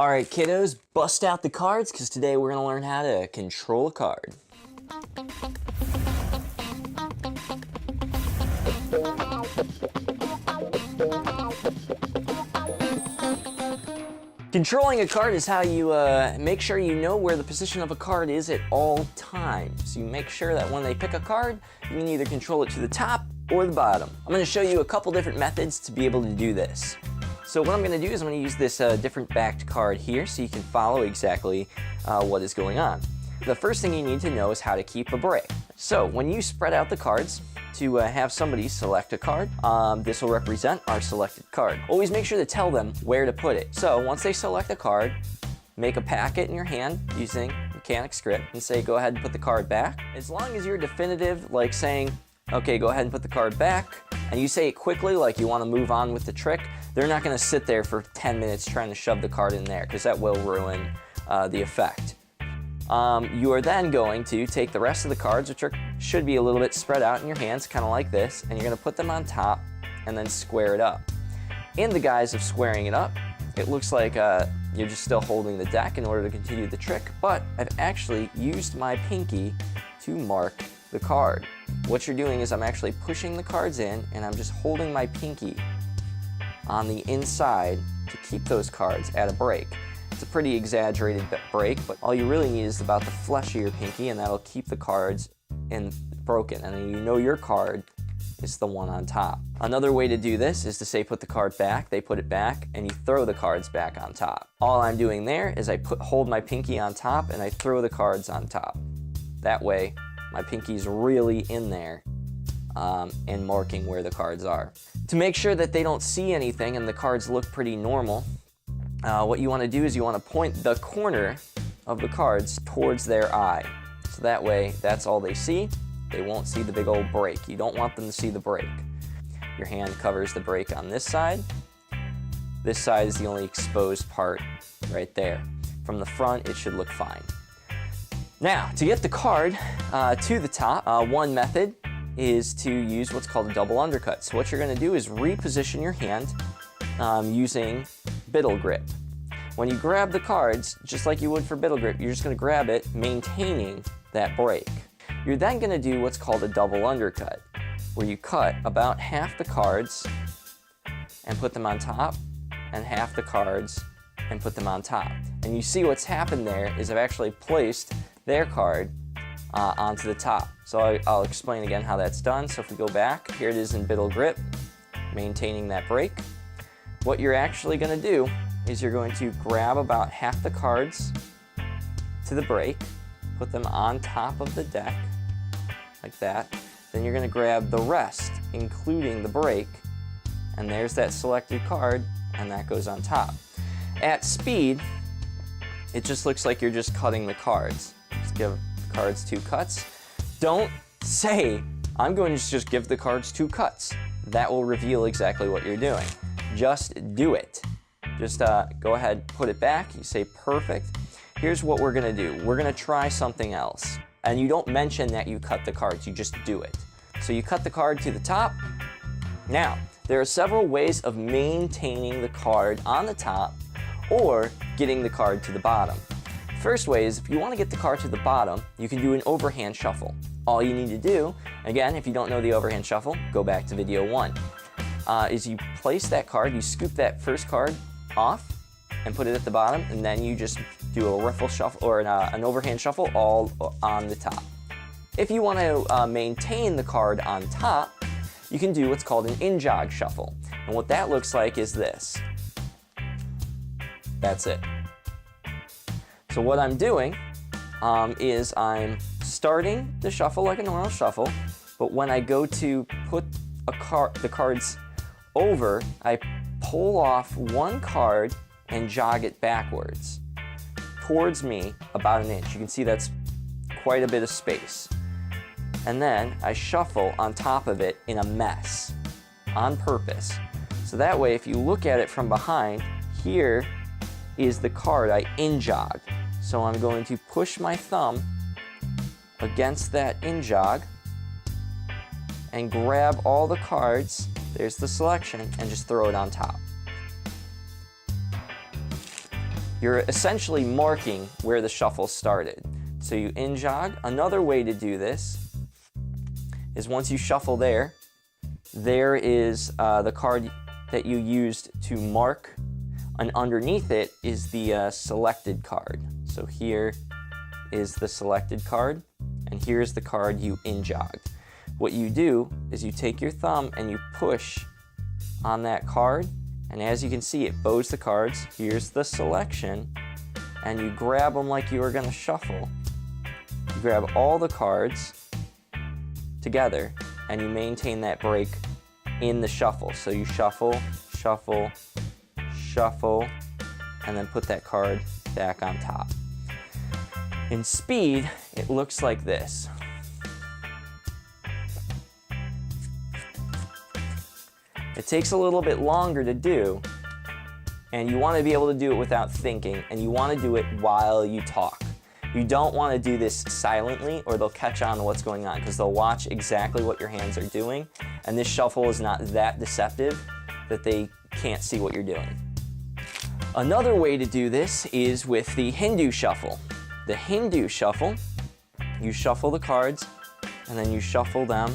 Alright kiddos, bust out the cards because today we're going to learn how to control a card. Controlling a card is how you make sure you know where the position of a card is at all times. You make sure that when they pick a card, you can either control it to the top or the bottom. I'm going to show you a couple different methods to be able to do this. So what I'm going to do is I'm going to use this different backed card here so you can follow exactly what is going on. The first thing you need to know is how to keep a break. So when you spread out the cards to have somebody select a card, this will represent our selected card. Always make sure to tell them where to put it. So once they select a card, make a packet in your hand using mechanics grip and say go ahead and put the card back. As long as you're definitive, like saying, okay, go ahead and put the card back, and you say it quickly like you want to move on with the trick, they're not going to sit there for 10 minutes trying to shove the card in there because that will ruin the effect. You are then going to take the rest of the cards, which should be a little bit spread out in your hands, kind of like this, and you're going to put them on top and then square it up. In the guise of squaring it up, it looks like you're just still holding the deck in order to continue the trick, but I've actually used my pinky to mark the card. What you're doing is I'm actually pushing the cards in and I'm just holding my pinky on the inside to keep those cards at a break. It's a pretty exaggerated break, but all you really need is about the flesh of your pinky, and that'll keep the cards broken, and then you know your card is the one on top. Another way to do this is to say put the card back, they put it back, and you throw the cards back on top. All I'm doing there is I hold my pinky on top and I throw the cards on top. That way my pinky's really in there and marking where the cards are. To make sure that they don't see anything and the cards look pretty normal, what you want to do is you want to point the corner of the cards towards their eye. So that way, that's all they see. They won't see the big old break. You don't want them to see the break. Your hand covers the break on this side. This side is the only exposed part right there. From the front, it should look fine. Now, to get the card to the top, one method is to use what's called a double undercut. So what you're going to do is reposition your hand using biddle grip. When you grab the cards, just like you would for biddle grip, you're just going to grab it, maintaining that break. You're then going to do what's called a double undercut, where you cut about half the cards and put them on top, and half the cards and put them on top. And you see what's happened there is I've actually placed their card onto the top. So I'll explain again how that's done. So if we go back, here it is in biddle grip, maintaining that break. What you're actually going to do is you're going to grab about half the cards to the break, put them on top of the deck, like that. Then you're going to grab the rest, including the break, and there's that selected card, and that goes on top. At speed, it just looks like you're just cutting the cards. Just give the cards 2 cuts. Don't say, I'm going to just give the cards 2 cuts. That will reveal exactly what you're doing. Just do it. Just go ahead, put it back. You say perfect. Here's what we're going to do. We're going to try something else. And you don't mention that you cut the cards, you just do it. So you cut the card to the top. Now, there are several ways of maintaining the card on the top or getting the card to the bottom. First way is if you want to get the card to the bottom, you can do an overhand shuffle. All you need to do, again, if you don't know the overhand shuffle, go back to video 1, is you place that card, you scoop that first card off and put it at the bottom, and then you just do a riffle shuffle or an overhand shuffle all on the top. If you want to maintain the card on top, you can do what's called an jog shuffle. And what that looks like is this. That's it. So what I'm doing is I'm starting the shuffle like a normal shuffle, but when I go to put the cards over, I pull off one card and jog it backwards towards me about 1 inch. You can see that's quite a bit of space. And then I shuffle on top of it in a mess on purpose. So that way, if you look at it from behind, here is the card I in-jogged. So I'm going to push my thumb against that in-jog and grab all the cards, there's the selection, and just throw it on top. you're essentially marking where the shuffle started. So you in-jog. Another way to do this is once you shuffle there, there is the card that you used to mark, and underneath it is the selected card. So here is the selected card, and here's the card you in-jogged. What you do is you take your thumb and you push on that card, and as you can see, it bows the cards. Here's the selection, and you grab them like you were gonna shuffle. You grab all the cards together, and you maintain that break in the shuffle. So you shuffle, shuffle, shuffle, and then put that card back on top. In speed, it looks like this. It takes a little bit longer to do, and you want to be able to do it without thinking, and you want to do it while you talk. You don't want to do this silently, or they'll catch on to what's going on, because they'll watch exactly what your hands are doing, and this shuffle is not that deceptive that they can't see what you're doing. Another way to do this is with the Hindu shuffle. The Hindu shuffle, you shuffle the cards, and then you shuffle them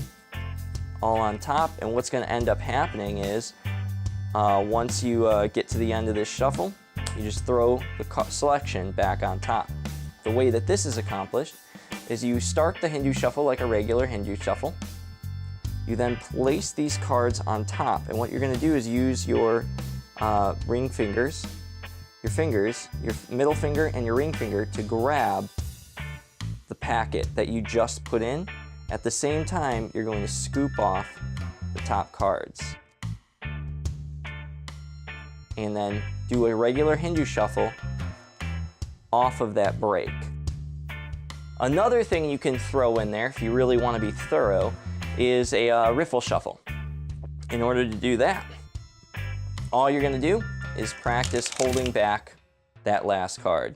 all on top, and what's going to end up happening is once you get to the end of this shuffle, you just throw the selection back on top. The way that this is accomplished is you start the Hindu shuffle like a regular Hindu shuffle. You then place these cards on top, and what you're going to do is use your ring fingers, your middle finger and your ring finger to grab the packet that you just put in. At the same time, you're going to scoop off the top cards. And then do a regular Hindu shuffle off of that break. Another thing you can throw in there, if you really want to be thorough, is a riffle shuffle. In order to do that, all you're going to do is practice holding back that last card,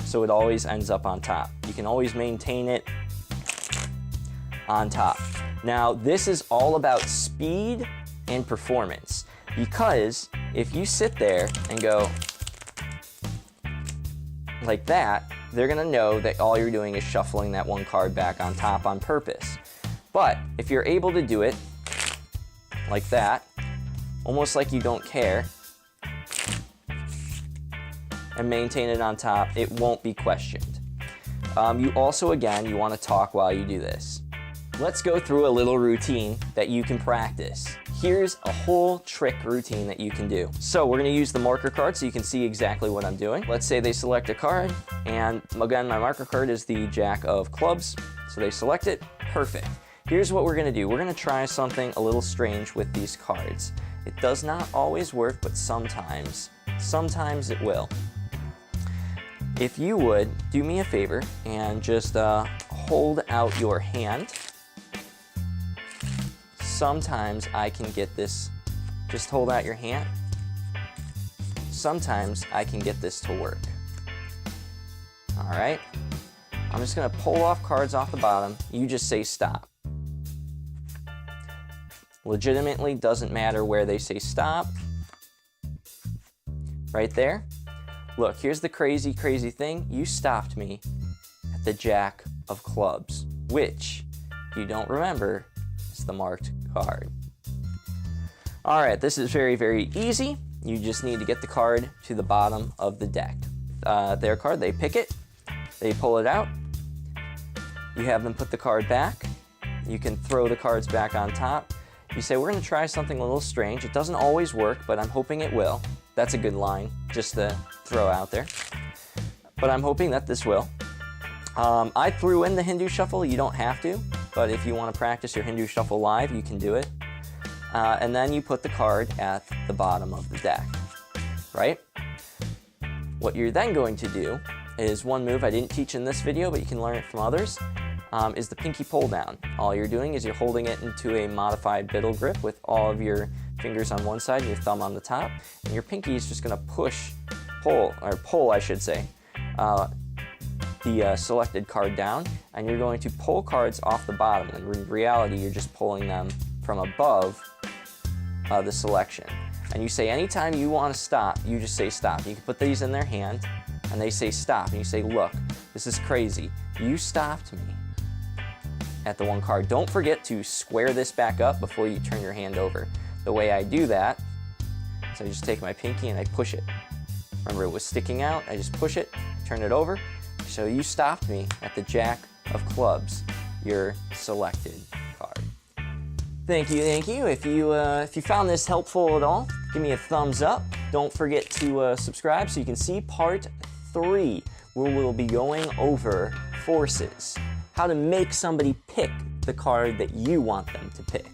so it always ends up on top. You can always maintain it on top. Now, this is all about speed and performance, because if you sit there and go like that, they're gonna know that all you're doing is shuffling that one card back on top on purpose. But if you're able to do it like that, almost like you don't care, and maintain it on top, it won't be questioned. You also, again, you want to talk while you do this. Let's go through a little routine that you can practice. Here's a whole trick routine that you can do. So we're going to use the marker card so you can see exactly what I'm doing. Let's say they select a card, and again, my marker card is the Jack of Clubs. So they select it, perfect. Here's what we're going to do. We're going to try something a little strange with these cards. It does not always work, but sometimes it will. If you would do me a favor and just hold out your hand. Sometimes I can get this, just hold out your hand. Sometimes I can get this to work. All right, I'm just gonna pull off cards off the bottom. You just say stop. Legitimately doesn't matter where they say stop. Right there. Look, here's the crazy thing. You stopped me at the Jack of Clubs, which, if you don't remember, is the marked card. All right, this is very easy. You just need to get the card to the bottom of the deck. Their card, they pick it, they pull it out. You have them put the card back. You can throw the cards back on top. You say, we're gonna try something a little strange. It doesn't always work, but I'm hoping it will. That's a good line just to throw out there. But I'm hoping that this will. I threw in the Hindu shuffle. You don't have to, but if you want to practice your Hindu shuffle live, you can do it. And then you put the card at the bottom of the deck, right? What you're then going to do is one move I didn't teach in this video, but you can learn it from others, is the pinky pull down. All you're doing is you're holding it into a modified biddle grip with all of your fingers on one side and your thumb on the top, and your pinky is just going to pull I should say, the selected card down, and you're going to pull cards off the bottom. And in reality, you're just pulling them from above the selection. And you say anytime you want to stop, you just say stop. You can put these in their hand, and they say stop. And you say, look, this is crazy. You stopped me at the 1 card. Don't forget to square this back up before you turn your hand over. The way I do that is I just take my pinky and I push it. Remember, it was sticking out. I just push it, turn it over. So you stopped me at the Jack of clubs, your selected card. Thank you, thank you. If you found this helpful at all, give me a thumbs up. Don't forget to subscribe so you can see part 3, where we'll be going over forces. How to make somebody pick the card that you want them to pick.